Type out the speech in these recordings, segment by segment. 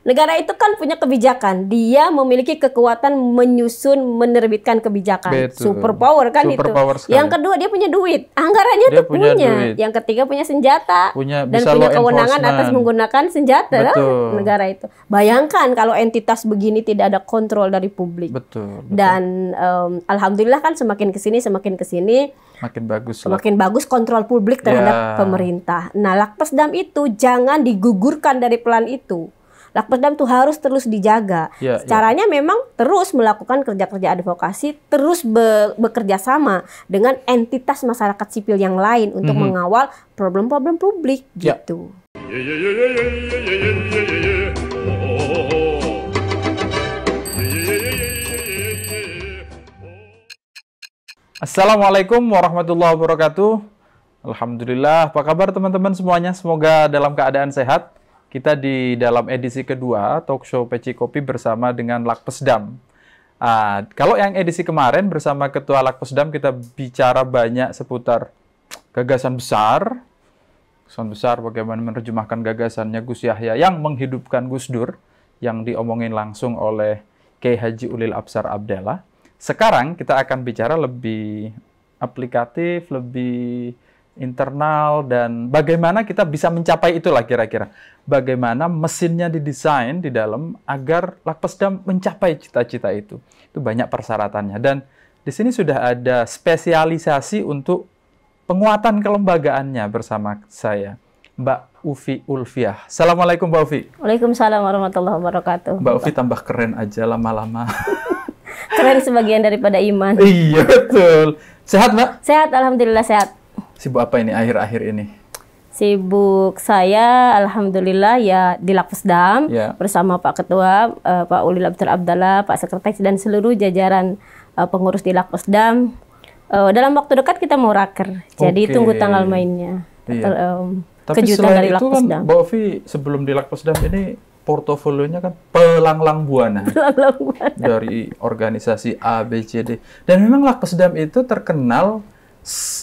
negara itu kan punya kebijakan. Dia memiliki kekuatan menyusun, menerbitkan kebijakan. Betul. Superpower kan Superpower itu. sekali. Yang kedua dia punya duit. Anggarannya Dia tuh punya punya. duit. Yang ketiga punya senjata. Punya, dan bisa punya law kewenangan atas enforcement. menggunakan senjata lah, Betul. negara itu. Bayangkan kalau entitas begini tidak ada kontrol dari publik. Betul. Dan alhamdulillah kan semakin kesini makin bagus lah. semakin bagus kontrol publik terhadap pemerintah. Nah, Lakpesdam itu jangan digugurkan dari pelan itu. Lakpesdam itu harus terus dijaga. Caranya memang terus melakukan kerja-kerja advokasi, terus bekerja sama dengan entitas masyarakat sipil yang lain untuk mengawal problem-problem publik gitu. Assalamualaikum warahmatullahi wabarakatuh. Alhamdulillah, apa kabar teman-teman semuanya? Semoga dalam keadaan sehat. Kita di dalam edisi kedua Talk Show Peci Kopi bersama dengan Lakpesdam. Kalau yang edisi kemarin bersama Ketua Lakpesdam kita bicara banyak seputar gagasan besar. Gagasan besar bagaimana menerjemahkan gagasannya Gus Yahya yang menghidupkan Gus Dur yang diomongin langsung oleh Kiai Haji Ulil Absar Abdallah. Sekarang kita akan bicara lebih aplikatif, lebih internal, dan bagaimana kita bisa mencapai itulah kira-kira. Bagaimana mesinnya didesain di dalam agar Lakpesdam mencapai cita-cita itu. Itu banyak persyaratannya. Dan di sini sudah ada spesialisasi untuk penguatan kelembagaannya bersama saya, Mbak Ufi Ulfiah. Assalamualaikum Mbak Ufi. Waalaikumsalam warahmatullahi wabarakatuh. Mbak Ufi tambah keren aja lama-lama. Keren sebagian daripada iman. Iya, betul. Sehat, Mbak? Sehat, alhamdulillah sehat. Sibuk apa ini akhir-akhir ini? Sibuk saya, alhamdulillah ya di Lakpesdam bersama Pak Ketua, Pak Ulil Absar Abdallah, Pak Sekretaris dan seluruh jajaran pengurus di Lakpesdam. Dalam waktu dekat kita mau raker, jadi tunggu tanggal mainnya. Tapi kejutan dari Lakpesdam. Kan, Mbak Ovi sebelum di Lakpesdam ini portofolionya kan pelanglang buana dari organisasi A, B, C, D. Dan memang Lakpesdam itu terkenal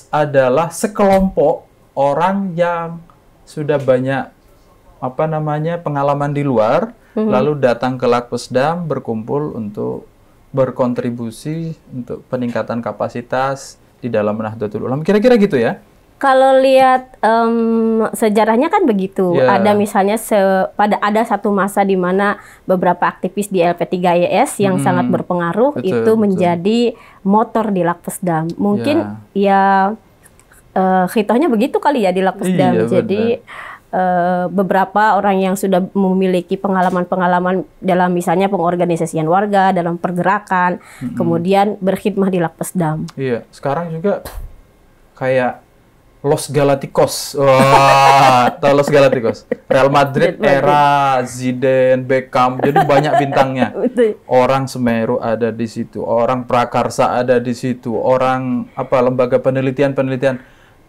adalah sekelompok orang yang sudah banyak pengalaman di luar, lalu datang ke Lakpesdam berkumpul untuk berkontribusi untuk peningkatan kapasitas di dalam Nahdlatul Ulama. Kira-kira gitu ya? Kalau lihat sejarahnya kan begitu. Ada misalnya ada satu masa di mana beberapa aktivis di LP3IS yang sangat berpengaruh itu menjadi motor di Lakpesdam. Mungkin khitohnya begitu kali ya di Lakpesdam. Jadi beberapa orang yang sudah memiliki pengalaman-pengalaman dalam misalnya pengorganisasian warga, dalam pergerakan, kemudian berkhidmah di Lakpesdam. Iya, sekarang juga kayak Los Galacticos. Wah, tahu Los Galacticos? Real Madrid era Zidane, Beckham. Jadi banyak bintangnya. Orang Semeru ada di situ, orang Prakarsa ada di situ, orang lembaga penelitian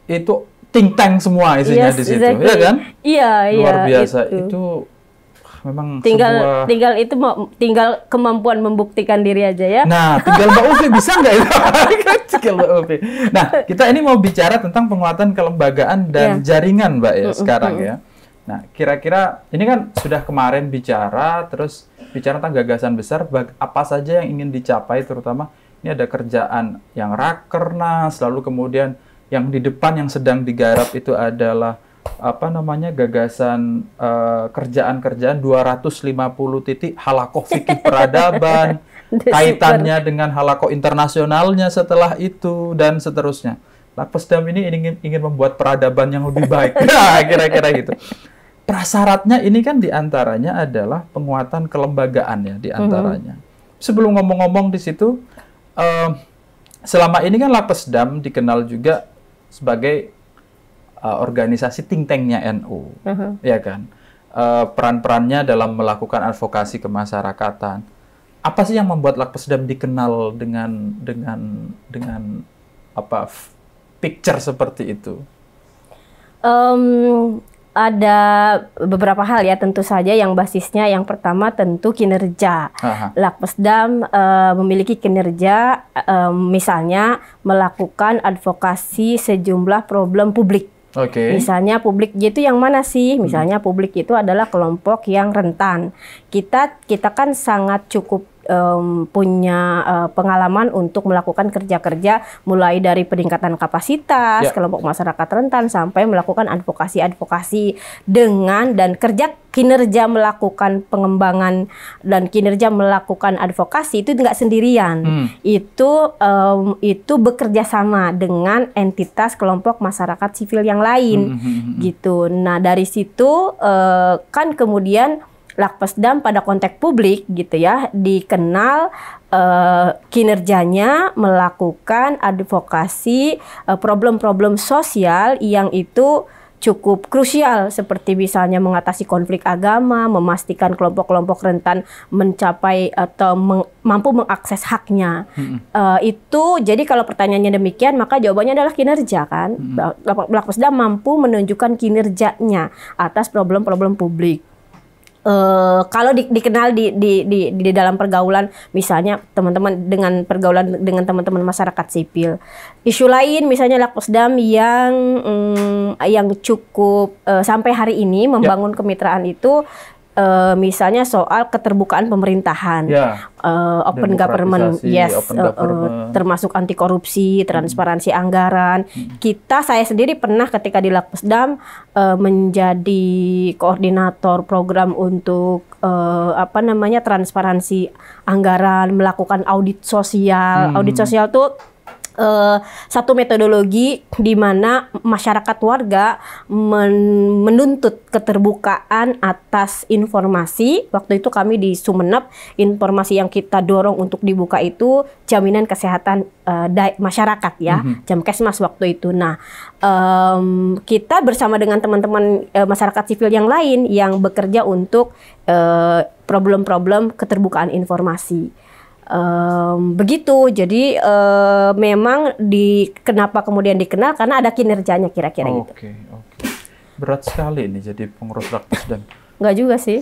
itu think tank semua isinya di situ. Iya kan? Iya, luar biasa itu memang tinggal kemampuan membuktikan diri aja ya. Nah, tinggal Mbak Ufi bisa nggak itu? Tinggal Mbak Ufi. Nah, kita ini mau bicara tentang penguatan kelembagaan dan jaringan, Mbak ya sekarang ya. Nah, kira-kira ini kan sudah kemarin bicara, terus bicara tentang gagasan besar, apa saja yang ingin dicapai, terutama ini ada kerjaan yang rakernas, lalu kemudian yang di depan yang sedang digarap itu adalah gagasan kerjaan-kerjaan 250 titik halakoh fikih peradaban, kaitannya dengan halakoh internasionalnya setelah itu, dan seterusnya. Lakpesdam ini ingin membuat peradaban yang lebih baik. Nah, kira-kira gitu. Prasyaratnya ini kan diantaranya adalah penguatan kelembagaan ya, diantaranya. Sebelum ngomong-ngomong di situ, selama ini kan Lakpesdam dikenal juga sebagai organisasi think tank-nya NU, ya kan? Peran-perannya dalam melakukan advokasi kemasyarakatan. Apa sih yang membuat Lakpesdam dikenal dengan picture seperti itu? Ada beberapa hal ya, tentu saja yang basisnya yang pertama tentu kinerja. Lakpesdam memiliki kinerja, misalnya melakukan advokasi sejumlah problem publik. Misalnya publik J itu yang mana sih? Misalnya publik itu adalah kelompok yang rentan. Kita kan sangat cukup punya pengalaman untuk melakukan kerja-kerja mulai dari peningkatan kapasitas kelompok masyarakat rentan sampai melakukan advokasi dengan dan kinerja melakukan pengembangan dan kinerja melakukan advokasi itu nggak sendirian. Itu bekerja sama dengan entitas kelompok masyarakat sivil yang lain gitu. Nah, dari situ kan kemudian Lakpesdam pada konteks publik gitu ya dikenal kinerjanya melakukan advokasi problem-problem sosial yang itu cukup krusial seperti misalnya mengatasi konflik agama, memastikan kelompok-kelompok rentan mencapai atau mampu mengakses haknya. Itu jadi kalau pertanyaannya demikian maka jawabannya adalah kinerja kan. Lakpesdam mampu menunjukkan kinerjanya atas problem-problem publik. Kalau dikenal di dalam pergaulan misalnya teman-teman dengan pergaulan dengan teman-teman masyarakat sipil. Isu lain misalnya Lakpesdam yang cukup sampai hari ini membangun kemitraan itu misalnya soal keterbukaan pemerintahan, open government, termasuk anti korupsi, transparansi anggaran. Saya sendiri pernah ketika di Lakpesdam menjadi koordinator program untuk transparansi anggaran, melakukan audit sosial. Audit sosial tuh satu metodologi di mana masyarakat warga menuntut keterbukaan atas informasi. Waktu itu kami di Sumeneb, informasi yang kita dorong untuk dibuka itu jaminan kesehatan masyarakat ya, Jamkesmas waktu itu. Nah, kita bersama dengan teman-teman masyarakat sipil yang lain yang bekerja untuk problem-problem keterbukaan informasi. Begitu, jadi memang kenapa kemudian dikenal karena ada kinerjanya kira-kira gitu. Oke. Berat sekali ini jadi pengurus Lakpesdam. Enggak juga sih.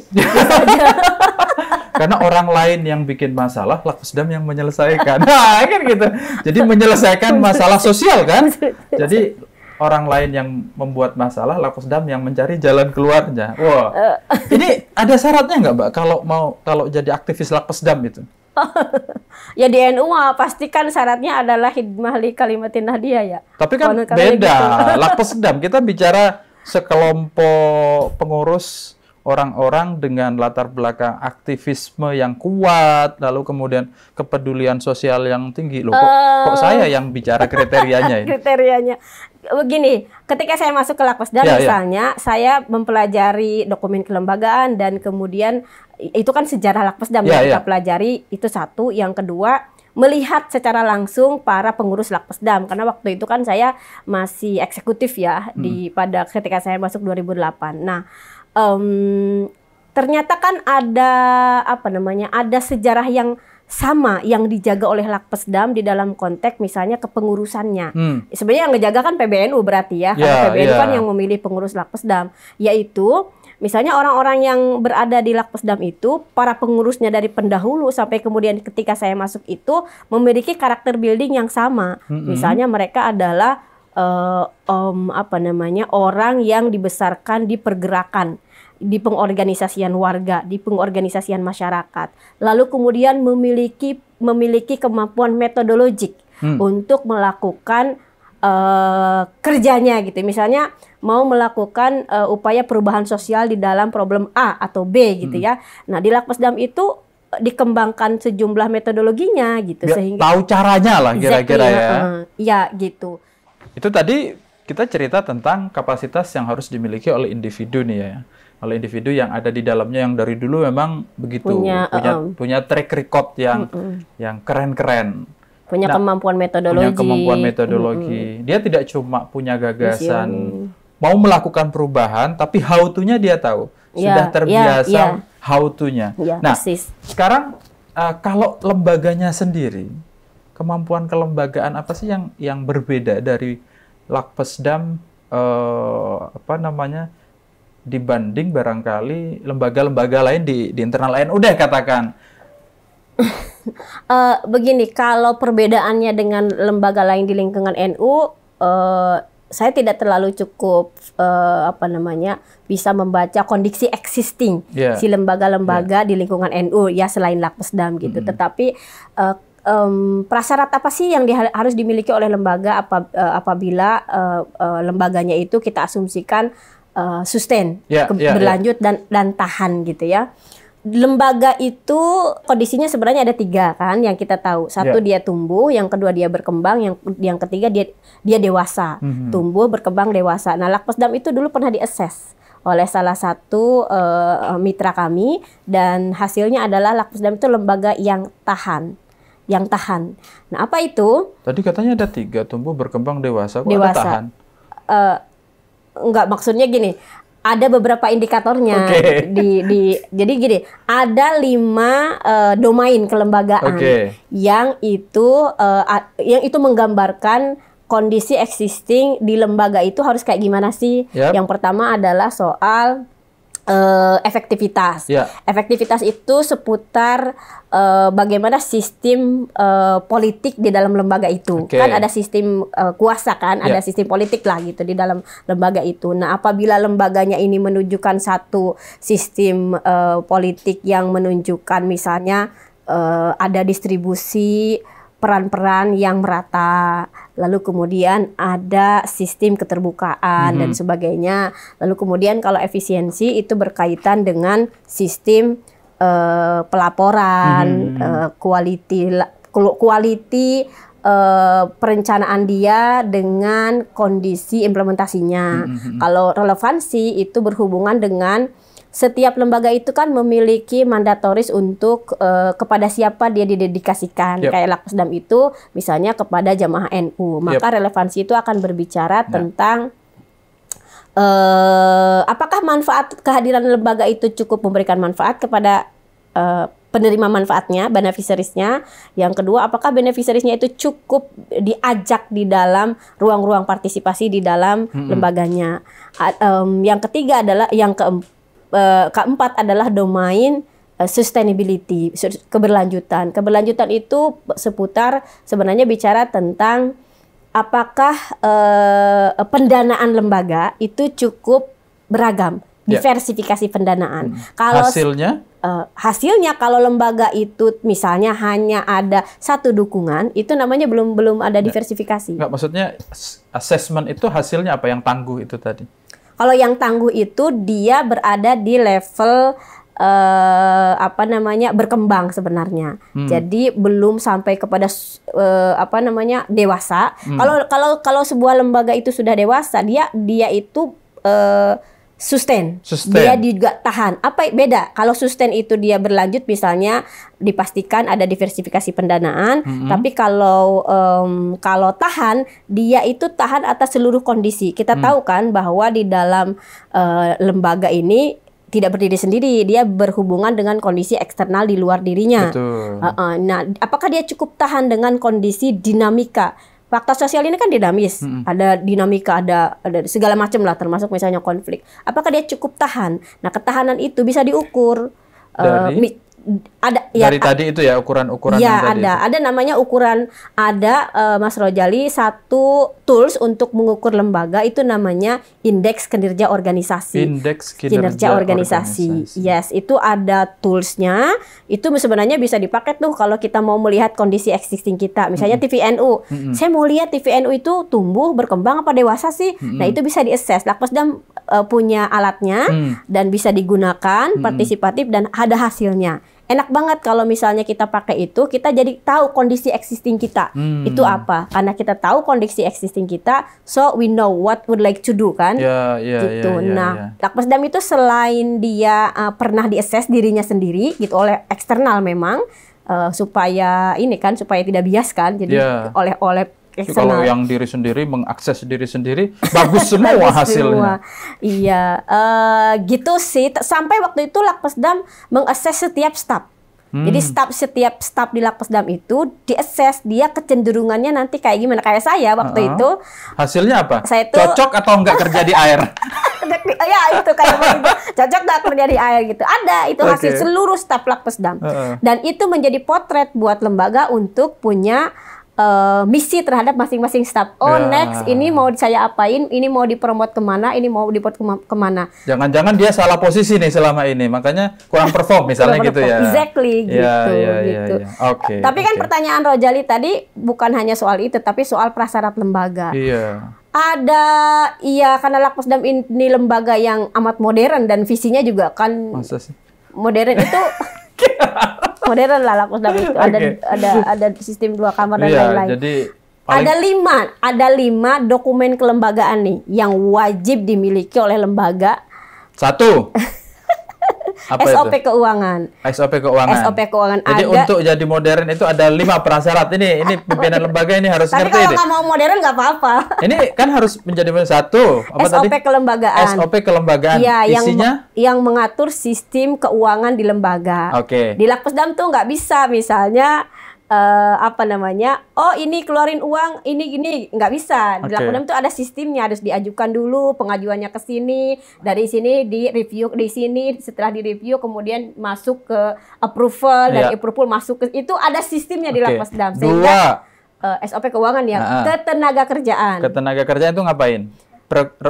Karena orang lain yang bikin masalah, Lakpesdam yang menyelesaikan. Nah, kan gitu. Jadi menyelesaikan masalah sosial kan. Jadi orang lain yang membuat masalah, Lakpesdam yang mencari jalan keluarnya. Wah. Ini ada syaratnya nggak, Mbak, kalau jadi aktivis Lakpesdam itu? Ya di NU pastikan syaratnya adalah hidmah li kalimatin nahdiyah ya. Tapi kan beda. Gitu. Lakpesdam kita bicara sekelompok pengurus orang-orang dengan latar belakang aktivisme yang kuat, lalu kemudian kepedulian sosial yang tinggi. Loh, kok saya yang bicara kriterianya ini? Kriterianya. Begini, ketika saya masuk ke Lakpesdam misalnya, saya mempelajari dokumen kelembagaan dan kemudian itu kan sejarah Lakpesdam yang kita pelajari, itu satu. Yang kedua, melihat secara langsung para pengurus Lakpesdam karena waktu itu kan saya masih eksekutif ya pada ketika saya masuk 2008. Nah, ternyata kan ada sejarah yang sama yang dijaga oleh Lakpesdam di dalam konteks misalnya kepengurusannya. Sebenarnya yang ngejaga kan PBNU berarti ya, karena PBNU kan yang memilih pengurus Lakpesdam, yaitu misalnya orang-orang yang berada di Lakpesdam itu, para pengurusnya dari pendahulu sampai kemudian ketika saya masuk itu memiliki karakter building yang sama. Misalnya mereka adalah orang yang dibesarkan di pergerakan, di pengorganisasian warga, di pengorganisasian masyarakat. Lalu kemudian memiliki kemampuan metodologik untuk melakukan kerjanya gitu. Misalnya mau melakukan upaya perubahan sosial di dalam problem A atau B gitu ya. Nah, di Lakpesdam itu dikembangkan sejumlah metodologinya gitu sehingga tahu caranya lah kira-kira ya gitu. Itu tadi kita cerita tentang kapasitas yang harus dimiliki oleh individu nih ya. Oleh individu yang ada di dalamnya yang dari dulu memang begitu punya track record yang keren-keren. Punya kemampuan metodologi. Dia tidak cuma punya gagasan mau melakukan perubahan, tapi how to-nya dia tahu. Sudah terbiasa how to-nya. Nah, sekarang kalau lembaganya sendiri, kemampuan kelembagaan apa sih yang berbeda dari Lakpesdam dibanding barangkali lembaga-lembaga lain di internal NU deh katakan. Begini, kalau perbedaannya dengan lembaga lain di lingkungan NU, saya tidak terlalu cukup bisa membaca kondisi existing si lembaga-lembaga di lingkungan NU ya selain Lakpesdam gitu. Tetapi prasyarat apa sih yang harus dimiliki oleh lembaga apabila lembaganya itu kita asumsikan sustain, berlanjut dan tahan gitu ya. Lembaga itu kondisinya sebenarnya ada 3 kan yang kita tahu. Satu dia tumbuh, yang kedua dia berkembang, yang ketiga dia dewasa. Tumbuh, berkembang, dewasa. Nah, Lakpesdam itu dulu pernah diassess oleh salah satu mitra kami dan hasilnya adalah Lakpesdam itu lembaga yang tahan. Nah, apa itu? Tadi katanya ada 3, tumbuh, berkembang, dewasa. Kok ada tahan? Enggak, maksudnya gini. Ada beberapa indikatornya. Jadi gini, ada 5 domain kelembagaan yang itu menggambarkan kondisi existing di lembaga itu harus kayak gimana sih? Yang pertama adalah soal efektivitas. Efektivitas itu seputar bagaimana sistem politik di dalam lembaga itu. Kan ada sistem kuasa kan, ada sistem politik lah gitu di dalam lembaga itu. Nah, apabila lembaganya ini menunjukkan satu sistem politik yang menunjukkan misalnya ada distribusi peran-peran yang merata, lalu kemudian ada sistem keterbukaan dan sebagainya. Lalu kemudian kalau efisiensi itu berkaitan dengan sistem pelaporan, quality perencanaan dia dengan kondisi implementasinya. Kalau relevansi itu berhubungan dengan setiap lembaga itu kan memiliki mandatoris untuk kepada siapa dia didedikasikan. Kayak Lakpesdam itu misalnya kepada jamaah NU. Maka relevansi itu akan berbicara tentang apakah manfaat kehadiran lembaga itu cukup memberikan manfaat kepada penerima manfaatnya, beneficiariesnya. Yang kedua, apakah beneficiariesnya itu cukup diajak di dalam ruang-ruang partisipasi di dalam lembaganya. Yang ketiga adalah keempat adalah domain sustainability, keberlanjutan. Keberlanjutan itu seputar sebenarnya bicara tentang apakah pendanaan lembaga itu cukup beragam, diversifikasi pendanaan. Kalau hasilnya kalau lembaga itu misalnya hanya ada satu dukungan, itu namanya belum ada diversifikasi. Enggak, maksudnya assessment itu hasilnya apa yang tangguh itu tadi? Kalau yang tangguh itu dia berada di level berkembang sebenarnya. Jadi belum sampai kepada dewasa. Kalau sebuah lembaga itu sudah dewasa, dia itu sustain. Dia juga tahan. Apa beda? Kalau sustain itu dia berlanjut, misalnya dipastikan ada diversifikasi pendanaan. Tapi kalau tahan, dia itu tahan atas seluruh kondisi. Kita tahu kan bahwa di dalam lembaga ini tidak berdiri sendiri, dia berhubungan dengan kondisi eksternal di luar dirinya. Nah, apakah dia cukup tahan dengan kondisi dinamika? Faktor sosial ini kan dinamis, ada dinamika, ada segala macam lah, termasuk misalnya konflik. Apakah dia cukup tahan? Nah, ketahanan itu bisa diukur. Dari tadi itu ya ukuran-ukuran ya ada namanya ukuran, Mas Rojali, satu tools untuk mengukur lembaga itu namanya indeks kinerja organisasi. Indeks kinerja organisasi. Yes, itu ada toolsnya. Itu sebenarnya bisa dipakai tuh kalau kita mau melihat kondisi existing kita. Misalnya TVNU. Saya mau lihat TVNU itu tumbuh, berkembang apa dewasa sih. Nah, itu bisa diassess. Lakpesdam punya alatnya dan bisa digunakan partisipatif dan ada hasilnya. Enak banget kalau misalnya kita pakai itu, kita jadi tahu kondisi existing kita itu apa. Karena kita tahu kondisi existing kita, so we know what would like to do kan. Gitu. Nah, Lakpesdam itu selain dia pernah diassess dirinya sendiri gitu oleh eksternal memang supaya tidak bias kan. Jadi oleh kalau yang diri sendiri mengakses diri sendiri bagus semua hasilnya. Iya, gitu sih. Sampai waktu itu Lakpesdam mengakses setiap staf. Jadi setiap staf di Lakpesdam itu diakses dia kecenderungannya nanti kayak gimana. Kayak saya waktu itu. Hasilnya apa? Saya itu cocok atau enggak kerja di air? Ya itu kayak begitu. Cocok enggak kerja di air gitu. Ada itu hasil seluruh staf Lakpesdam. Dan itu menjadi potret buat lembaga untuk punya misi terhadap masing-masing staf. Next ini mau saya apain, ini mau dipromot kemana, ini mau dipromot kemana. Jangan-jangan dia salah posisi nih selama ini, makanya kurang perform misalnya gitu ya. Exactly gitu. Oke. Tapi kan pertanyaan Rojali tadi bukan hanya soal itu, tapi soal prasyarat lembaga. Iya. Ada, karena Lakpesdam ini lembaga yang amat modern dan visinya juga kan. Masa sih? Modern itu. Modern lah Lakpesdam itu. Ada sistem 2 kamar dan lain-lain. Jadi ada 5 dokumen kelembagaan nih yang wajib dimiliki oleh lembaga. 1. Apa SOP itu? Keuangan. SOP keuangan. Jadi untuk jadi modern itu ada 5 prasyarat. Ini pimpinan lembaga ini harus ngerti. Tapi kalau nggak mau modern nggak apa-apa. Ini kan harus menjadi 1. Apa SOP tadi? kelembagaan. SOP kelembagaan. Iya, isinya yang mengatur sistem keuangan di lembaga. Oke. Di Lakpesdam tuh nggak bisa misalnya ini keluarin uang, ini nggak bisa. Di Lakpesdam tuh ada sistemnya, harus diajukan dulu pengajuannya ke sini, dari sini di review di sini, setelah di review kemudian masuk ke approval, dan approval masuk ke itu ada sistemnya di Lakpesdam. Sehingga SOP keuangan ya, ketenaga kerjaan. Ketenaga kerjaan itu ngapain?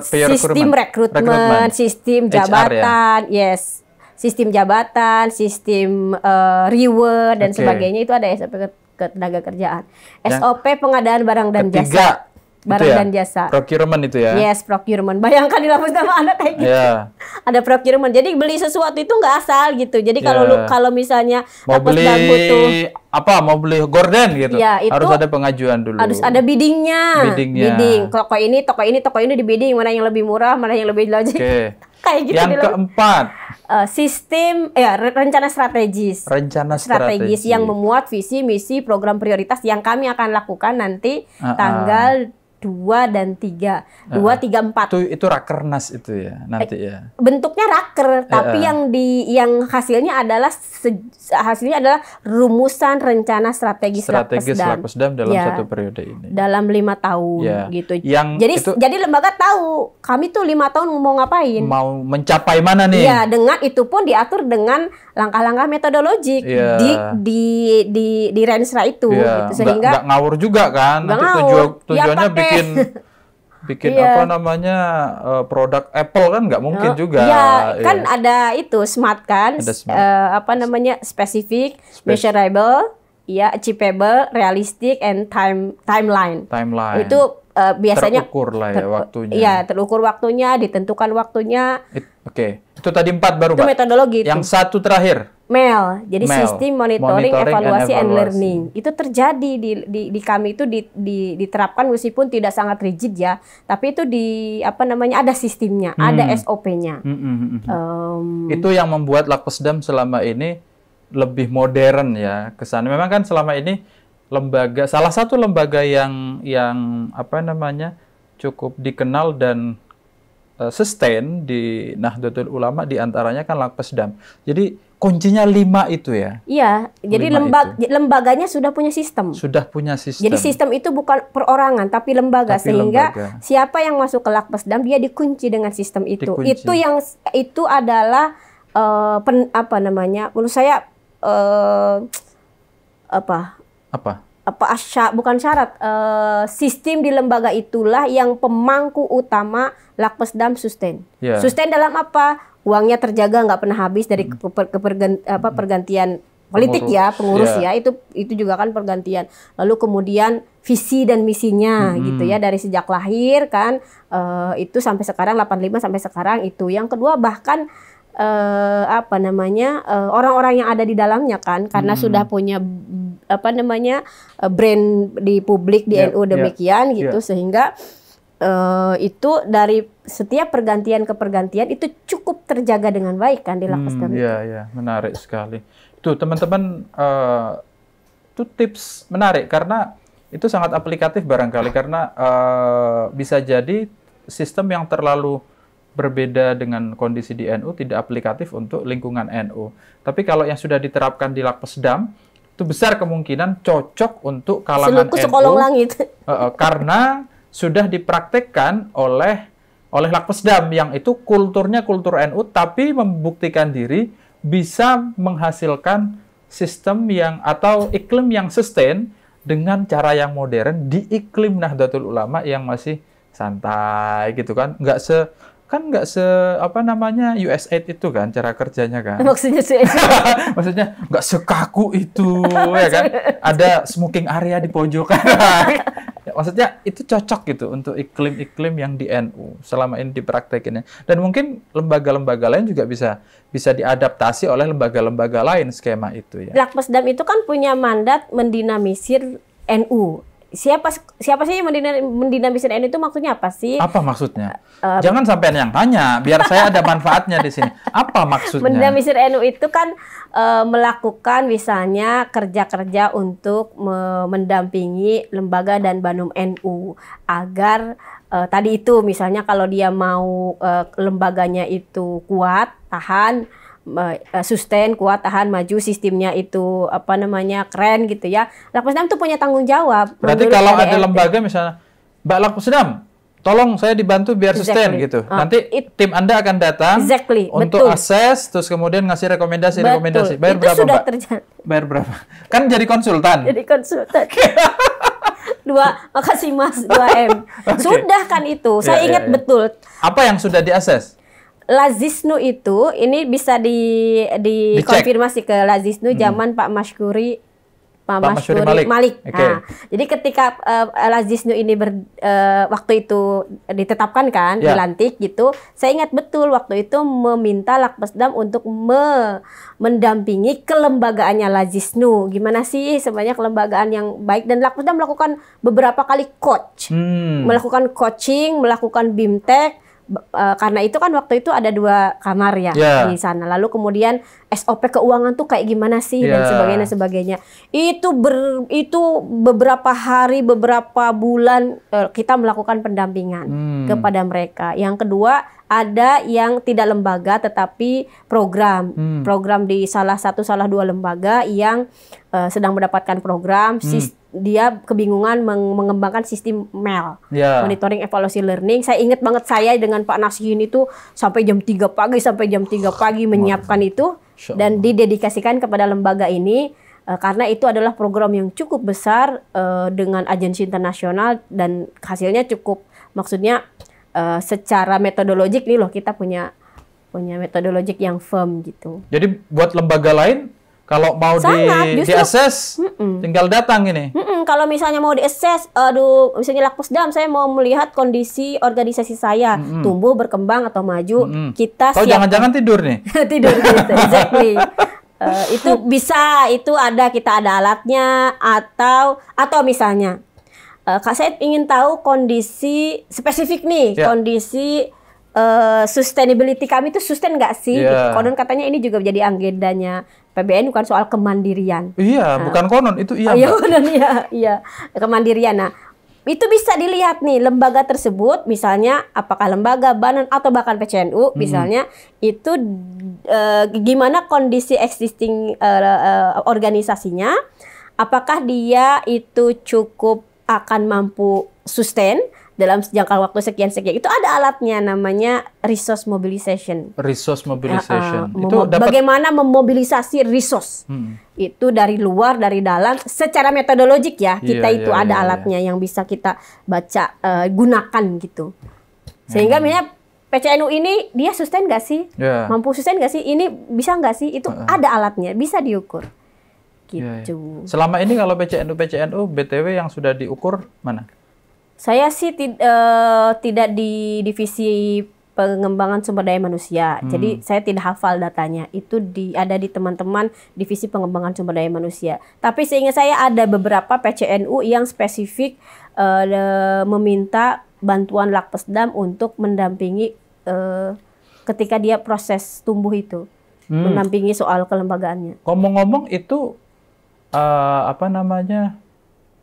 Sistem rekrutmen, sistem jabatan, sistem jabatan, sistem reward dan sebagainya itu ada SOP ketenaga kerjaan. SOP pengadaan barang dan jasa. Dan jasa. Procurement itu ya? Yes, procurement. Bayangkan di Lakpesdam ada kayak gitu. Ada procurement. Jadi beli sesuatu itu nggak asal gitu. Jadi kalau misalnya mau beli mau beli gorden gitu, harus ada pengajuan dulu. Harus ada biddingnya. Bidding. Toko ini di bidding, mana yang lebih murah, mana yang lebih logik. Kayak gitu. Yang keempat, sistem rencana strategis. Rencana strategis yang memuat visi, misi, program prioritas yang kami akan lakukan nanti tanggal 2 dan 3. 2, 3, 4. Itu rakernas itu ya nanti ya. Bentuknya raker, tapi yang hasilnya adalah rumusan rencana strategis Lakpesdam dalam satu periode ini. Dalam 5 tahun gitu. Jadi lembaga tahu kami tuh 5 tahun mau ngapain. Mau mencapai mana nih? Iya, dengan itu pun diatur dengan langkah-langkah metodologik di Rensra itu gitu, sehingga nggak ngawur juga kan. Nanti tujuannya bikin produk Apple kan nggak mungkin juga. Kan ada itu smart kan, spesifik, measurable, achievable, realistic, and timeline. Itu biasanya terukur lah ya waktunya. Iya, terukur waktunya, ditentukan waktunya. Itu tadi 4 baru, Itu metodologi. Yang 1 terakhir. Jadi sistem monitoring, evaluasi, and learning. Itu terjadi di kami itu diterapkan meskipun tidak sangat rigid ya, tapi itu ada sistemnya, ada SOP-nya. Itu yang membuat Lakpesdam selama ini lebih modern ya kesannya. Memang kan selama ini salah satu lembaga yang cukup dikenal dan sustain di Nahdlatul Ulama diantaranya kan Lakpesdam. Jadi kuncinya 5 itu ya? Iya, jadi lembaganya sudah punya sistem. Jadi sistem itu bukan perorangan, tapi lembaga. Sehingga siapa yang masuk ke Lakpesdam, dia dikunci dengan sistem itu. Itu adalah menurut saya bukan syarat. Sistem di lembaga itulah yang pemangku utama Lakpesdam sustain. Sustain dalam apa? Uangnya terjaga, nggak pernah habis dari pergantian politik pengurus itu juga kan pergantian. Lalu kemudian visi dan misinya gitu ya, dari sejak lahir kan itu sampai sekarang 85 sampai sekarang itu. Yang kedua bahkan orang-orang yang ada di dalamnya kan, karena sudah punya brand di publik di NU demikian gitu, sehingga itu dari setiap pergantian ke pergantian itu cukup terjaga dengan baik kan di Lakpesdam. Iya, menarik sekali. Tuh teman-teman, itu tips menarik karena itu sangat aplikatif barangkali karena bisa jadi sistem yang terlalu berbeda dengan kondisi di NU tidak aplikatif untuk lingkungan NU. Tapi kalau yang sudah diterapkan di Lakpesdam itu besar kemungkinan cocok untuk kalangan NU. Langit. Karena sudah dipraktekkan oleh Lakpesdam yang itu kulturnya kultur NU tapi membuktikan diri bisa menghasilkan sistem atau iklim yang sustain dengan cara yang modern di iklim Nahdlatul Ulama yang masih santai gitu kan, nggak apa namanya USAID itu kan cara kerjanya kan. Maksudnya maksudnya nggak sekaku itu ya kan, ada smoking area di pojokan. Maksudnya itu cocok gitu untuk iklim-iklim yang di NU selama ini dipraktekinnya, dan mungkin lembaga-lembaga lain juga bisa diadaptasi oleh lembaga-lembaga lain skema itu ya. Lakpesdam itu kan punya mandat mendinamisir NU. Siapa sih yang mendinamisir NU itu maksudnya apa sih? Apa maksudnya? Jangan sampean yang tanya, biar saya ada manfaatnya di sini. Apa maksudnya? Mendinamisir NU itu kan melakukan misalnya kerja-kerja untuk mendampingi lembaga dan Banum NU agar tadi itu misalnya kalau dia mau lembaganya itu kuat, tahan, sustain, kuat, tahan, maju, sistemnya itu apa namanya keren gitu ya. Lakpesdam tuh punya tanggung jawab. Berarti kalau ada lembaga misalnya, Mbak Lakpesdam, tolong saya dibantu biar sustain gitu. Nanti tim Anda akan datang untuk akses, terus kemudian ngasih rekomendasi. Bayar itu berapa, sudah Mbak? Terjadi. Bayar berapa? Kan jadi konsultan. Jadi konsultan. Makasih Mas, 2M. Okay. Sudah kan itu, saya ingat betul. Apa yang sudah diakses? Lazisnu itu, ini bisa dikonfirmasi ke Lazisnu zaman Pak Masyuri Malik. Okay. Nah, jadi ketika Lazisnu ini waktu itu ditetapkan kan, dilantik gitu, saya ingat betul waktu itu meminta Lakpesdam untuk mendampingi kelembagaannya Lazisnu. Gimana sih sebenarnya kelembagaan yang baik, dan Lakpesdam melakukan beberapa kali melakukan coaching, melakukan BIMTEK. Karena itu kan waktu itu ada 2 kamar ya di sana. Lalu kemudian SOP keuangan tuh kayak gimana sih dan sebagainya. Itu beberapa hari, beberapa bulan kita melakukan pendampingan kepada mereka. Yang kedua, ada yang tidak lembaga tetapi program di salah 2 lembaga yang sedang mendapatkan program. Dia kebingungan mengembangkan sistem MEL, monitoring evaluasi learning. Saya ingat banget saya dengan Pak Nasihin itu sampai jam 3 pagi menyiapkan itu dan didedikasikan kepada lembaga ini karena itu adalah program yang cukup besar dengan agensi internasional dan hasilnya cukup, maksudnya secara metodologik nih loh, kita punya metodologik yang firm gitu. Jadi buat lembaga lain kalau mau di-assess, tinggal datang ini. Kalau misalnya mau di-assess, misalnya Lakpesdam, saya mau melihat kondisi organisasi saya, tumbuh, berkembang, atau maju, kita siap. Jangan-jangan tidur nih? Tidur gitu, exactly. Itu bisa, kita ada alatnya, atau misalnya, saya ingin tahu kondisi spesifik nih, kondisi sustainability kami itu sustain nggak sih? Konon katanya ini juga menjadi agendanya PBN, bukan soal kemandirian. Iya, bukan konon, itu iya. Iya, kemandirian. Nah, itu bisa dilihat nih lembaga tersebut, misalnya apakah lembaga, banan, atau bahkan PCNU, misalnya itu gimana kondisi existing organisasinya, apakah dia itu cukup akan mampu sustain dalam jangka waktu sekian. Itu ada alatnya namanya resource mobilization. Resource mobilization. Itu bagaimana memobilisasi resource. Itu dari luar, dari dalam, secara metodologik ya. Kita ada alatnya yang bisa kita baca, gunakan gitu. Sehingga misalnya PCNU ini dia sustain nggak sih? Mampu sustain nggak sih? Ini bisa nggak sih? Itu ada alatnya, bisa diukur. Gitu. Selama ini kalau PCNU BTW yang sudah diukur mana? Saya sih tidak di divisi pengembangan sumber daya manusia. Jadi saya tidak hafal datanya. Itu ada di teman-teman divisi pengembangan sumber daya manusia. Tapi seingat saya ada beberapa PCNU yang spesifik meminta bantuan Lakpesdam untuk mendampingi ketika dia proses tumbuh itu. Mendampingi soal kelembagaannya. Ngomong-ngomong itu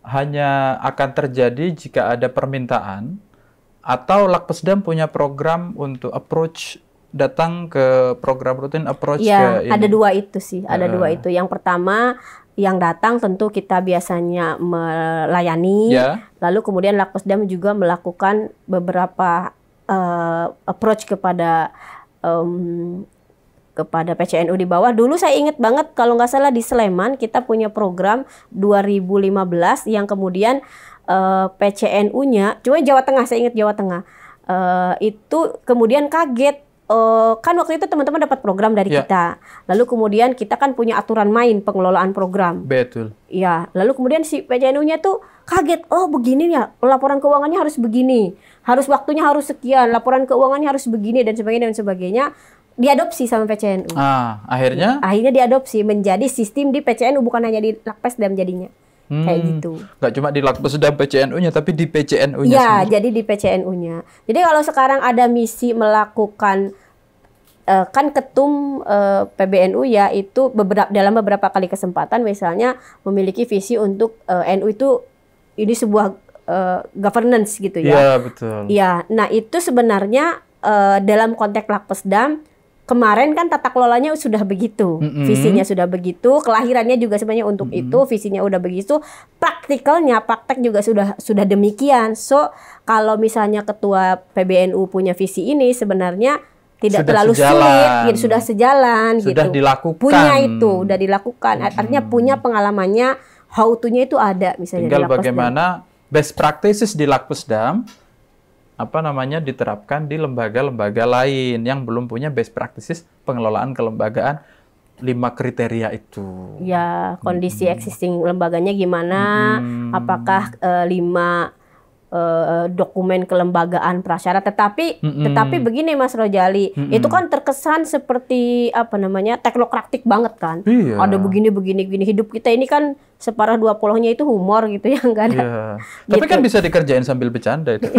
hanya akan terjadi jika ada permintaan, atau Lakpesdam punya program untuk approach, datang ke program rutin approach ke ini? Ada 2 itu sih, ada 2 itu. Yang pertama, yang datang tentu kita biasanya melayani, lalu kemudian Lakpesdam juga melakukan beberapa approach kepada kepada PCNU di bawah. Dulu saya ingat banget kalau nggak salah di Sleman kita punya program 2015 yang kemudian PCNU-nya, cuma Jawa Tengah, saya ingat Jawa Tengah, itu kemudian kaget. Kan waktu itu teman-teman dapat program dari kita. Lalu kemudian kita kan punya aturan main pengelolaan program. Betul. Ya, lalu kemudian si PCNU-nya tuh kaget. Oh, begini ya, laporan keuangannya harus begini. Harus waktunya harus sekian, laporan keuangannya harus begini dan sebagainya. Diadopsi sama PCNU. Akhirnya? Akhirnya diadopsi menjadi sistem di PCNU, bukan hanya di Lakpesdam jadinya. Kayak gitu. Nggak cuma di Lakpesdam PCNU-nya, tapi di PCNU-nya ya, sendiri. jadi di PCNU-nya. Jadi kalau sekarang ada misi melakukan, kan ketum PBNU ya, itu dalam beberapa kali kesempatan misalnya memiliki visi untuk NU itu ini sebuah governance gitu ya. Iya, betul. Iya, nah itu sebenarnya dalam konteks Lakpesdam kemarin kan tata kelolanya sudah begitu, visinya sudah begitu, kelahirannya juga sebenarnya untuk itu, visinya udah begitu, praktek juga sudah demikian. So kalau misalnya ketua PBNU punya visi ini sebenarnya tidak sudah terlalu sulit, gitu, sudah sejalan, sudah gitu. Dilakukan. Punya itu, udah dilakukan. Artinya punya pengalamannya, how to-nya itu ada misalnya. Tinggal bagaimana best practices di Lakpesdam diterapkan di lembaga-lembaga lain yang belum punya best practices pengelolaan kelembagaan 5 kriteria itu. Ya, kondisi existing lembaganya gimana? Apakah 5 dokumen kelembagaan prasyarat? Tetapi begini Mas Rojali, itu kan terkesan seperti teknokratik banget kan? Iya. Ada begini. Hidup kita ini kan separuh 20-nya itu humor gitu ya, enggak ada. Iya. Tapi kan bisa dikerjain sambil bercanda itu.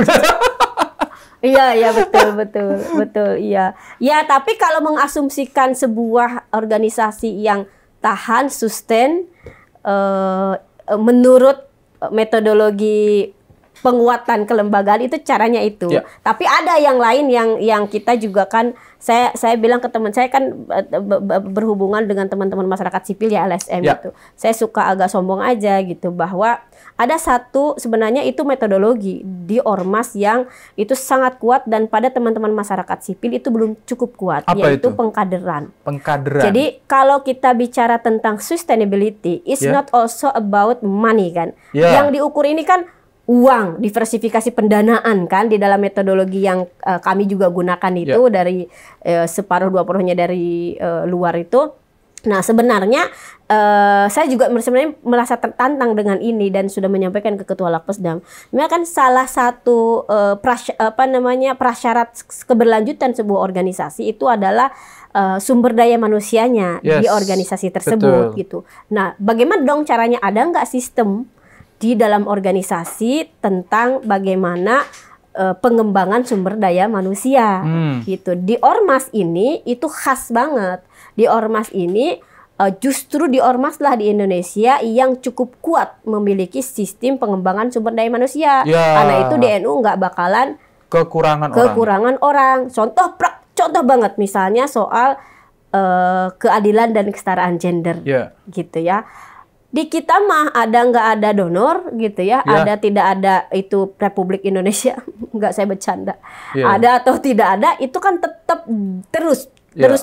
Iya, betul, iya. Ya, tapi kalau mengasumsikan sebuah organisasi yang tahan, sustain, menurut metodologi penguatan kelembagaan itu caranya itu. Ya. Tapi ada yang lain yang kita juga kan, saya bilang ke teman saya kan berhubungan dengan teman-teman masyarakat sipil ya, LSM gitu. Saya suka agak sombong aja gitu bahwa ada satu sebenarnya itu metodologi di ormas yang itu sangat kuat dan pada teman-teman masyarakat sipil itu belum cukup kuat. Apa yaitu itu? Pengkaderan. Jadi kalau kita bicara tentang sustainability, it's not also about money kan. Yang diukur ini kan uang, diversifikasi pendanaan kan di dalam metodologi yang kami juga gunakan itu dari separuh 20-nya dari luar itu. Nah sebenarnya saya juga sebenarnya merasa tertantang dengan ini dan sudah menyampaikan ke Ketua Lakpesdam. Memang kan salah satu prasyarat keberlanjutan sebuah organisasi itu adalah sumber daya manusianya di organisasi tersebut. Betul. Gitu. Nah bagaimana dong caranya, ada nggak sistem di dalam organisasi tentang bagaimana pengembangan sumber daya manusia gitu. Di ormas ini itu khas banget. Di ormas ini justru di ormas lah di Indonesia yang cukup kuat memiliki sistem pengembangan sumber daya manusia. Karena itu di NU nggak bakalan kekurangan orang. Contoh banget misalnya soal keadilan dan kesetaraan gender gitu ya. Di kita mah ada nggak ada donor gitu ya, ada tidak ada itu Republik Indonesia, nggak saya bercanda, ada atau tidak ada itu kan tetap terus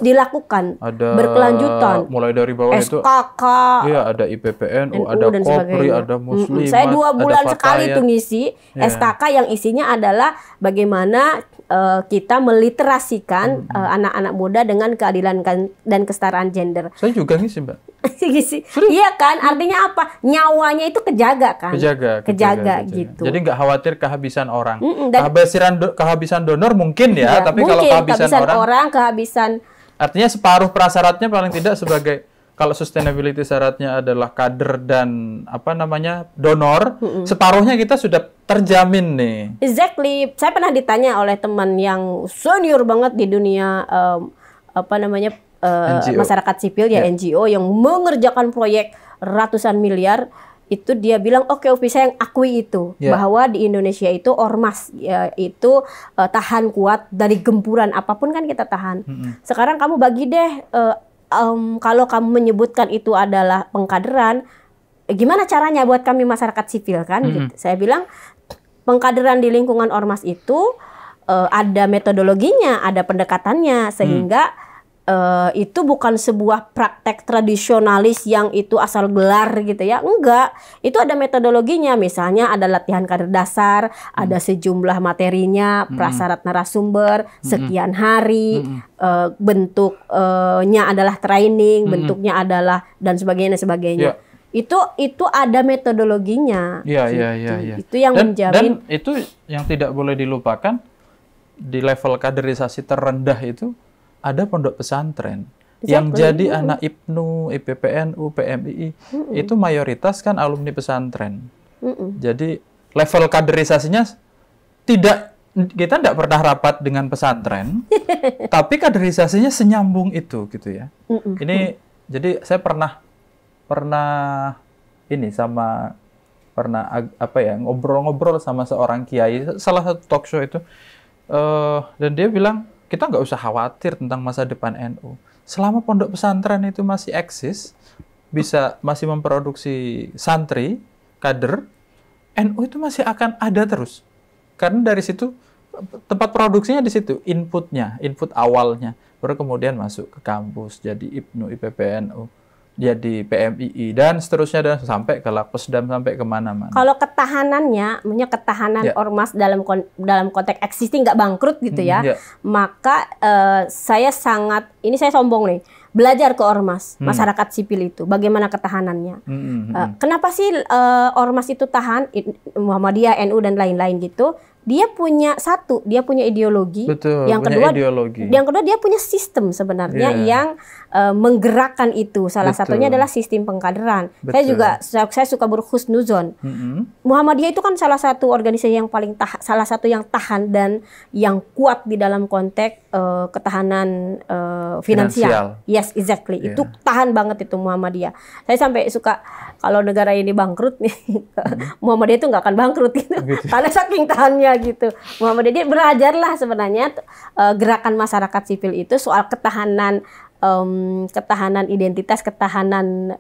dilakukan, ada berkelanjutan, mulai dari bawah SKK, itu ada IPPNU, ada Kopri, ada Muslimat, saya 2 bulan sekali tuh ngisi SKK yang isinya adalah bagaimana kita meliterasikan anak-anak muda dengan keadilan dan kesetaraan gender. Saya juga ngisi Mbak. Iya kan, artinya apa? Nyawanya itu kejaga kan? Kejaga gitu. Jadi nggak khawatir kehabisan orang. Kehabisan donor mungkin ya, tapi kalau kehabisan orang, artinya separuh prasyaratnya paling tidak sebagai, kalau sustainability syaratnya adalah kader dan donor, separuhnya kita sudah terjamin nih. Exactly. Saya pernah ditanya oleh teman yang senior banget di dunia masyarakat sipil NGO yang mengerjakan proyek ratusan miliar, itu dia bilang oke, saya yang akui itu bahwa di Indonesia itu ormas itu tahan kuat dari gempuran apapun kan kita tahan. Sekarang kamu bagi deh kalau kamu menyebutkan itu adalah pengkaderan, gimana caranya buat kami masyarakat sipil kan? Gitu. Saya bilang pengkaderan di lingkungan ormas itu ada metodologinya, ada pendekatannya sehingga itu bukan sebuah praktek tradisionalis yang itu asal gelar gitu ya. Enggak, itu ada metodologinya. Misalnya ada latihan kader dasar, ada sejumlah materinya, prasyarat narasumber, sekian hari, bentuknya adalah training, bentuknya adalah dan sebagainya. Itu ada metodologinya. Iya. Itu yang menjamin. Dan itu yang tidak boleh dilupakan, di level kaderisasi terendah itu ada pondok pesantren. Yang jadi anak IPNU, IPPNU, PMII itu mayoritas kan alumni pesantren. Jadi level kaderisasinya kita tidak pernah rapat dengan pesantren, tapi kaderisasinya senyambung itu gitu ya. Ini jadi saya pernah ngobrol-ngobrol sama seorang kiai, salah satu talk show itu, dan dia bilang kita nggak usah khawatir tentang masa depan NU. Selama pondok pesantren itu masih eksis, masih memproduksi santri, kader, NU itu masih akan ada terus. Karena dari situ tempat produksinya di situ, input awalnya, baru kemudian masuk ke kampus jadi IPNU, IPPNU, jadi PMII dan seterusnya dan sampai ke Lakpesdam, sampai kemana-mana. Kalau ketahanan ormas dalam konteks existing nggak bangkrut gitu ya, maka saya sombong nih, belajar ke ormas, masyarakat sipil itu, bagaimana ketahanannya. Kenapa sih ormas itu tahan, Muhammadiyah, NU dan lain-lain gitu? Dia punya ideologi. Betul, yang kedua dia punya sistem sebenarnya yang menggerakkan itu. Salah satunya adalah sistem pengkaderan. Saya suka berhusnuzon. Muhammadiyah itu kan salah satu organisasi yang salah satu yang tahan dan yang kuat di dalam konteks ketahanan finansial. Yes, exactly. Itu tahan banget itu Muhammadiyah. Saya sampai suka kalau negara ini bangkrut nih, Muhammadiyah itu nggak akan bangkrut gitu. Karena saking tahannya gitu. Muhammadiyah belajarlah sebenarnya gerakan masyarakat sipil itu soal ketahanan identitas, ketahanan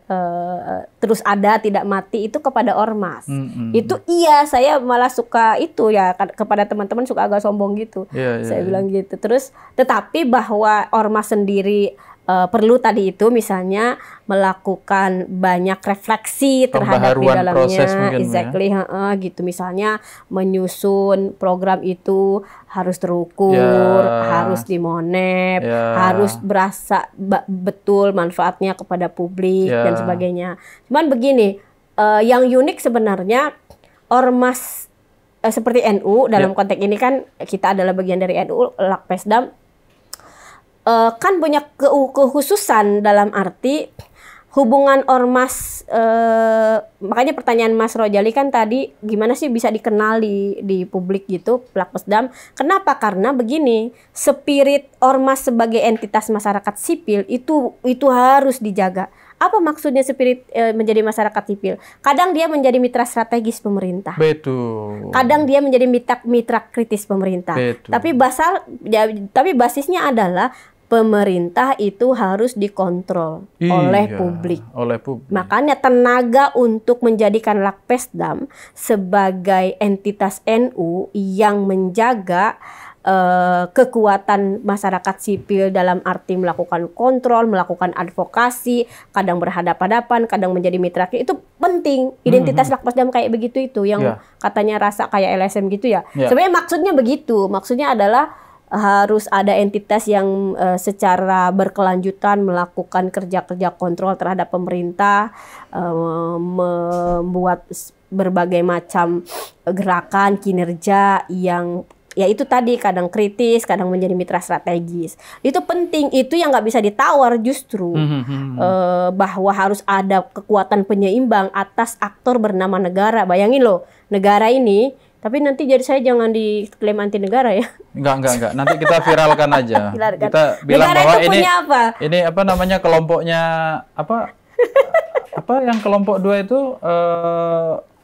terus ada, tidak mati itu kepada ormas. Itu saya malah suka itu ya, kepada teman-teman suka agak sombong gitu. Saya bilang gitu. Terus tetapi bahwa ormas sendiri perlu tadi itu misalnya melakukan banyak refleksi terhadap di dalamnya, gitu. Misalnya menyusun program itu harus terukur, harus dimonep, harus berasa betul manfaatnya kepada publik dan sebagainya. Cuman begini, yang unik sebenarnya ormas seperti NU dalam konteks ini kan kita adalah bagian dari NU, Lakpesdam. Kan punya kekhususan dalam arti hubungan ormas, makanya pertanyaan Mas Rojali kan tadi gimana sih bisa dikenal di publik gitu, Lakpesdam. Kenapa? Karena begini, spirit ormas sebagai entitas masyarakat sipil itu harus dijaga. Apa maksudnya spirit menjadi masyarakat sipil? Kadang dia menjadi mitra strategis pemerintah. Betul. Kadang dia menjadi mitra kritis pemerintah. Betul. Tapi basisnya adalah pemerintah itu harus dikontrol oleh publik. Makanya tenaga untuk menjadikan Lakpesdam sebagai entitas NU yang menjaga kekuatan masyarakat sipil dalam arti melakukan kontrol, melakukan advokasi, kadang berhadapan-hadapan, kadang menjadi mitra, itu penting. Identitas Lakpesdam kayak begitu itu yang katanya rasa kayak LSM gitu ya. Sebenarnya maksudnya begitu. Maksudnya adalah harus ada entitas yang secara berkelanjutan melakukan kerja-kerja kontrol terhadap pemerintah, membuat berbagai macam gerakan kinerja yang ya itu tadi kadang kritis, kadang menjadi mitra strategis. Itu penting, itu yang nggak bisa ditawar justru. Bahwa harus ada kekuatan penyeimbang atas aktor bernama negara. Bayangin loh, negara ini, tapi nanti jadi saya jangan diklaim anti negara ya. Enggak. Nanti kita viralkan aja. Kita bilang negara bahwa ini apa namanya kelompoknya apa yang kelompok 2 itu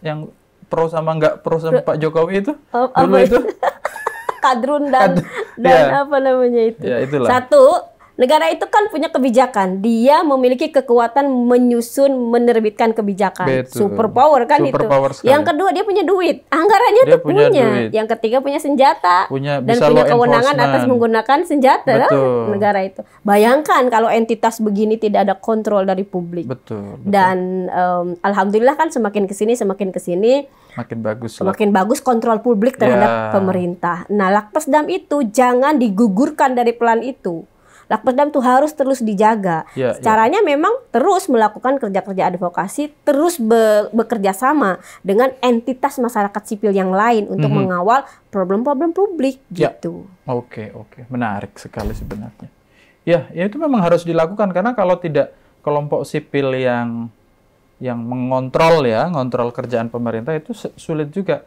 yang pro sama nggak pro sama Pak Jokowi itu dulu itu. Kadrun dan apa namanya itu. Ya, itulah. Satu, negara itu kan punya kebijakan. Dia memiliki kekuatan menyusun, menerbitkan kebijakan. Betul. Superpower kan Superpower itu. sekali. Yang kedua dia punya duit. Anggarannya Dia tuh punya punya. duit. Yang ketiga punya senjata. Dan bisa punya law kewenangan enforcement. atas menggunakan senjata lah, Betul. negara itu. Bayangkan kalau entitas begini tidak ada kontrol dari publik. Betul. Dan alhamdulillah kan semakin kesini makin bagus lah. semakin bagus kontrol publik terhadap pemerintah. Nah, Lakpesdam itu jangan digugurkan dari pelan itu. Lakpesdam itu harus terus dijaga. Caranya memang terus melakukan kerja-kerja advokasi, terus bekerja sama dengan entitas masyarakat sipil yang lain untuk mengawal problem-problem publik gitu. Oke. Menarik sekali sebenarnya. Ya itu memang harus dilakukan karena kalau tidak kelompok sipil yang mengontrol ngontrol kerjaan pemerintah itu sulit juga.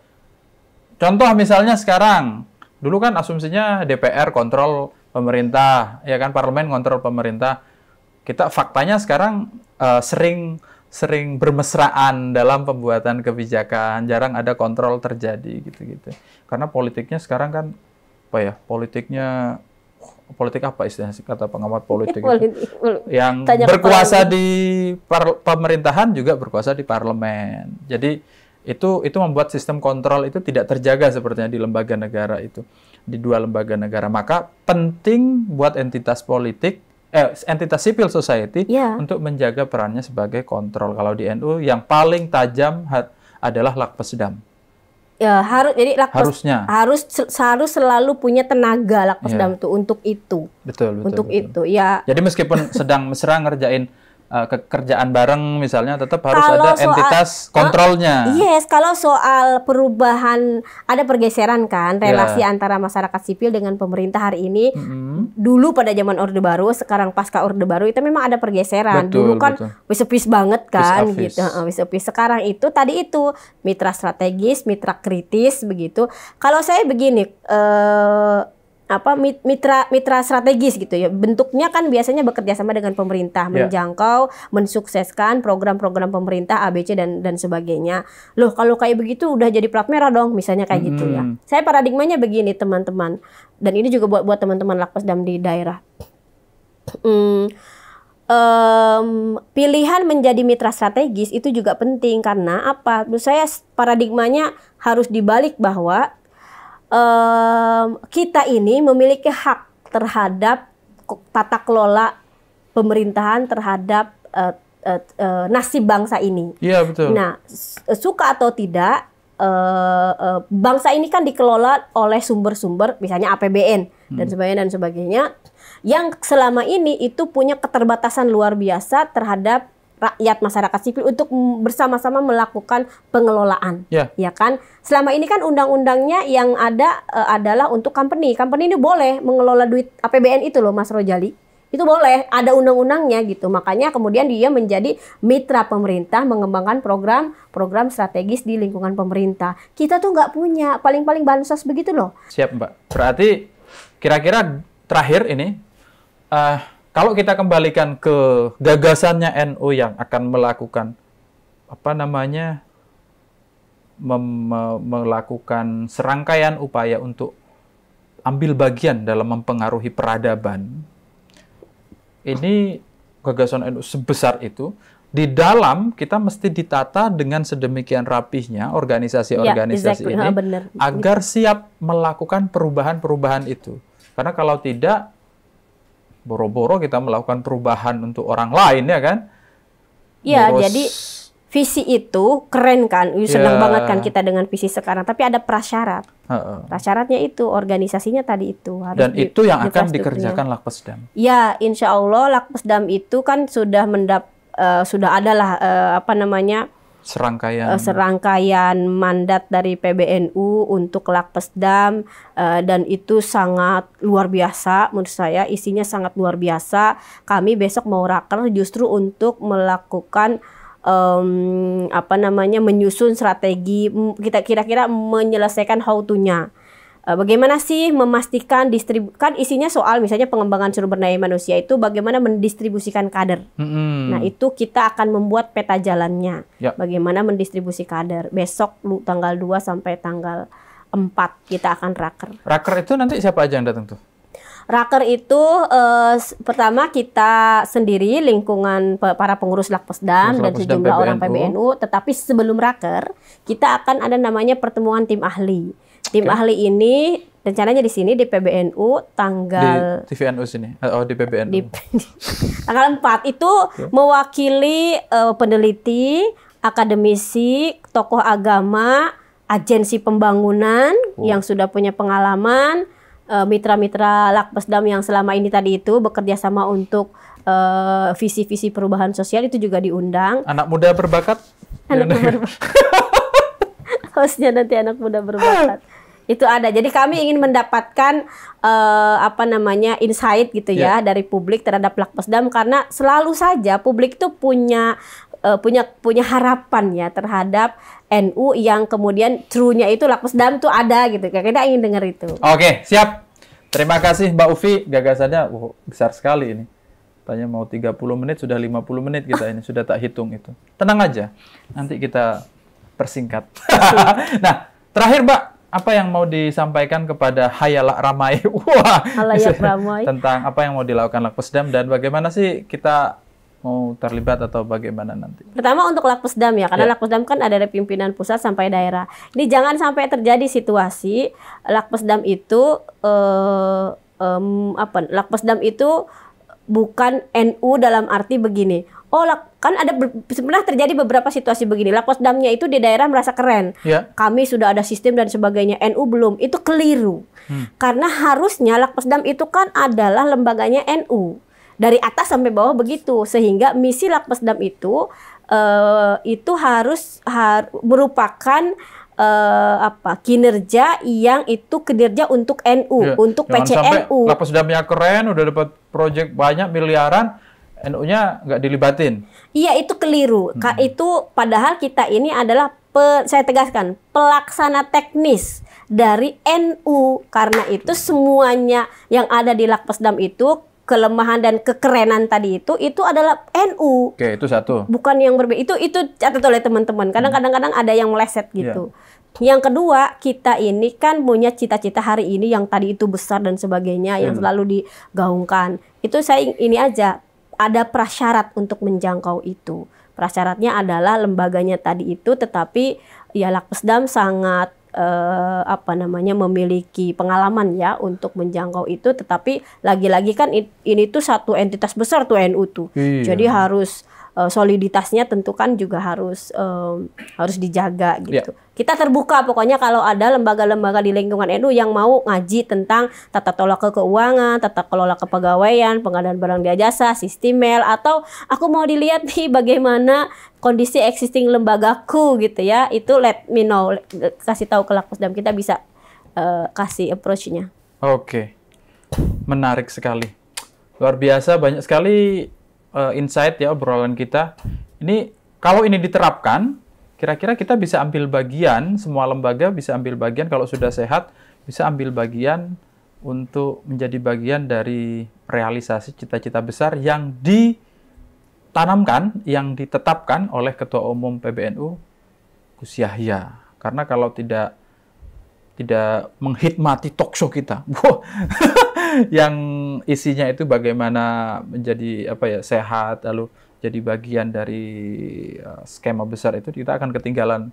Contoh misalnya sekarang, dulu kan asumsinya DPR kontrol pemerintah, ya kan, parlemen kontrol pemerintah. Kita faktanya sekarang sering bermesraan dalam pembuatan kebijakan, jarang ada kontrol terjadi gitu-gitu. Karena politiknya sekarang kan politik apa istilahnya kata pengamat politik yang berkuasa di pemerintahan juga berkuasa di parlemen. Jadi itu membuat sistem kontrol itu tidak terjaga sepertinya di lembaga negara itu, di dua lembaga negara. Maka penting buat entitas politik, entitas civil society untuk menjaga perannya sebagai kontrol. Kalau di NU yang paling tajam adalah Lakpesdam. Ya, harusnya harus selalu punya tenaga Lakpesdam tuh untuk itu. Betul. Itu ya. Jadi meskipun sedang mesra ngerjain kerjaan bareng misalnya, tetap harus ada entitas kontrolnya. Yes, kalau soal perubahan, ada pergeseran kan relasi antara masyarakat sipil dengan pemerintah hari ini. Dulu pada zaman Orde Baru, sekarang pasca Orde Baru itu memang ada pergeseran. Dulu kan wis-wis banget kan gitu. Wis-wis. Sekarang itu tadi itu mitra strategis, mitra kritis begitu. Kalau saya begini, mitra strategis gitu ya, bentuknya kan biasanya bekerja sama dengan pemerintah, menjangkau, mensukseskan program-program pemerintah ABC dan sebagainya. Loh, kalau kayak begitu udah jadi plat merah dong, misalnya kayak gitu ya. Saya paradigmanya begini teman-teman, dan ini juga buat teman-teman Lakpesdam di daerah. Pilihan menjadi mitra strategis itu juga penting karena apa? Menurut saya paradigmanya harus dibalik bahwa kita ini memiliki hak terhadap tata kelola pemerintahan, terhadap nasib bangsa ini. Iya, betul. Nah, suka atau tidak, bangsa ini kan dikelola oleh sumber-sumber, misalnya APBN dan sebagainya, yang selama ini itu punya keterbatasan luar biasa terhadap rakyat masyarakat sipil untuk bersama-sama melakukan pengelolaan, ya kan? Selama ini kan undang-undangnya yang ada adalah untuk company ini boleh mengelola duit APBN itu loh, Mas Rojali, itu boleh, ada undang-undangnya gitu. Makanya kemudian dia menjadi mitra pemerintah mengembangkan program strategis di lingkungan pemerintah. Kita tuh nggak punya, paling-paling bansos begitu loh. Siap, Mbak. Berarti kira-kira terakhir ini, kalau kita kembalikan ke gagasannya NU yang akan melakukan melakukan serangkaian upaya untuk ambil bagian dalam mempengaruhi peradaban, ini gagasan NU sebesar itu, di dalam kita mesti ditata dengan sedemikian rapihnya organisasi-organisasi ini agar siap melakukan perubahan-perubahan itu. Karena kalau tidak, boro-boro kita melakukan perubahan untuk orang lain, ya kan? Ya, jadi visi itu keren kan, senang banget kan kita dengan visi sekarang. Tapi ada prasyarat. Prasyaratnya itu, organisasinya tadi itu harus. Dan itu yang akan dikerjakan Lakpesdam. Ya, insya Allah Lakpesdam itu kan sudah adalah serangkaian mandat dari PBNU untuk Lakpesdam, dan itu sangat luar biasa menurut saya, isinya sangat luar biasa. Kami besok mau raker justru untuk melakukan menyusun strategi, kita kira-kira menyelesaikan how to-nya. Bagaimana sih memastikan kan isinya soal misalnya pengembangan sumber daya manusia itu bagaimana mendistribusikan kader. Nah, itu kita akan membuat peta jalannya. Bagaimana mendistribusi kader. Besok tanggal 2 sampai tanggal 4 kita akan raker. Raker itu nanti siapa aja yang datang tuh? Raker itu pertama kita sendiri lingkungan para pengurus Lakpesdam dan sejumlah orang PBNU. Tetapi sebelum raker kita akan ada namanya pertemuan tim ahli. Tim ahli ini rencananya di sini di PBNU tanggal di TVNU sini. Oh, di PBNU. Tanggal 4 itu mewakili peneliti, akademisi, tokoh agama, agensi pembangunan yang sudah punya pengalaman, mitra-mitra Lakpesdam yang selama ini tadi itu bekerja sama untuk visi-visi perubahan sosial itu juga diundang. Anak muda berbakat? Anak muda berbakat. Hostnya nanti anak muda berbakat. Itu ada. Jadi kami ingin mendapatkan insight gitu ya dari publik terhadap Lakpesdam, karena selalu saja publik itu punya harapan ya terhadap NU yang kemudian true-nya itu Lakpesdam tuh ada gitu. Kita ingin dengar itu. Oke, siap. Terima kasih Mbak Ufi, gagasannya besar sekali ini. Tanya mau 30 menit, sudah 50 menit kita ini, sudah tak hitung itu. Tenang aja, nanti kita persingkat. Nah, terakhir Mbak, apa yang mau disampaikan kepada Hayalak Ramai? Wah, Halayak ramai. Tentang apa yang mau dilakukan Lakpesdam dan bagaimana sih kita mau terlibat atau bagaimana nanti? Pertama untuk Lakpesdam ya, karena Lakpesdam kan ada dari pimpinan pusat sampai daerah. Ini jangan sampai terjadi situasi Lakpesdam itu Lakpesdam itu bukan NU dalam arti begini. Kan sebenarnya terjadi beberapa situasi begini. Lakpesdamnya itu di daerah merasa keren. Kami sudah ada sistem dan sebagainya. NU belum. Itu keliru. Karena harusnya Lakpesdam itu kan adalah lembaganya NU. Dari atas sampai bawah begitu. Sehingga misi Lakpesdam itu harus merupakan kinerja yang itu kinerja untuk NU, untuk PCNU. Lakpesdamnya keren, udah dapat proyek banyak miliaran, NU-nya nggak dilibatin. Iya, itu keliru. Itu padahal kita ini adalah saya tegaskan pelaksana teknis dari NU. Karena itu semuanya yang ada di Lakpesdam itu kelemahan dan kekerenan tadi itu adalah NU. Oke, itu satu. Bukan yang berbeda. Itu catat oleh teman-teman. Kadang-kadang ada yang meleset gitu. Yang kedua, kita ini kan punya cita-cita hari ini yang tadi itu besar dan sebagainya yang selalu digaungkan. Itu saya ini aja, ada prasyarat untuk menjangkau itu. Prasyaratnya adalah lembaganya tadi itu, tetapi ya Lakpesdam sangat memiliki pengalaman ya untuk menjangkau itu, tetapi lagi-lagi kan ini tuh satu entitas besar tuh NU tuh. Jadi harus soliditasnya tentu kan juga harus dijaga gitu. Kita terbuka pokoknya kalau ada lembaga-lembaga di lingkungan NU yang mau ngaji tentang tata kelola keuangan, tata kelola kepegawaian, pengadaan barang dan jasa, sistemel, atau aku mau dilihat nih bagaimana kondisi existing lembagaku gitu ya, itu let me know, kasih tahu ke Lakpesdam, kita bisa kasih approach-nya. Oke, menarik sekali, luar biasa, banyak sekali insight ya obrolan kita. Ini kalau ini diterapkan, kira-kira kita bisa ambil bagian, semua lembaga bisa ambil bagian kalau sudah sehat, bisa ambil bagian untuk menjadi bagian dari realisasi cita-cita besar yang ditanamkan, yang ditetapkan oleh Ketua Umum PBNU, Gus Yahya. Karena kalau tidak menghikmati talkshow kita, yang isinya itu bagaimana menjadi sehat, lalu jadi bagian dari skema besar itu, kita akan ketinggalan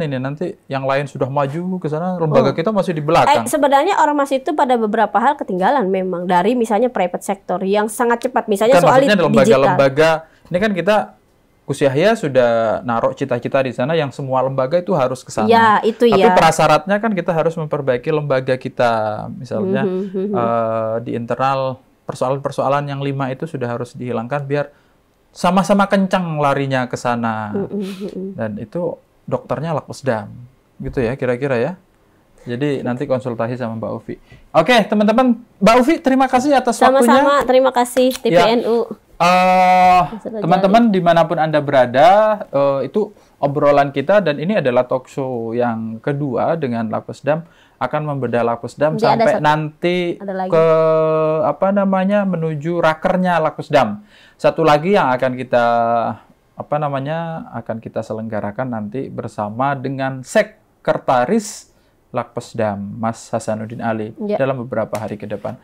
ini, nanti yang lain sudah maju ke sana, lembaga kita masih di belakang. Sebenarnya ormas itu pada beberapa hal ketinggalan memang dari misalnya private sector yang sangat cepat, misalnya soal digital. Lembaga-lembaga ini kan kita Gus Yahya sudah naruh cita-cita di sana yang semua lembaga itu harus ke sana. Ya, itu Tapi prasyaratnya kan kita harus memperbaiki lembaga kita, misalnya di internal persoalan-persoalan yang 5 itu sudah harus dihilangkan biar sama-sama kencang larinya ke sana. Dan itu dokternya Lakpesdam. Gitu ya kira-kira ya. Jadi nanti konsultasi sama Mbak Ufi. Oke, teman-teman, Mbak Ufi terima kasih atas waktunya. Sama-sama, terima kasih TPNU. Teman-teman dimanapun Anda berada, itu obrolan kita dan ini adalah talk show yang kedua dengan Lakpesdam, akan membedah Lakpesdam sampai nanti ke menuju rakernya Lakpesdam. Satu lagi yang akan kita akan kita selenggarakan nanti bersama dengan Sekretaris Lakpesdam, Mas Hasanuddin Ali, dalam beberapa hari ke depan.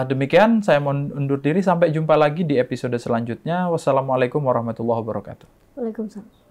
Demikian, saya mau undur diri. Sampai jumpa lagi di episode selanjutnya. Wassalamualaikum warahmatullahi wabarakatuh. Waalaikumsalam.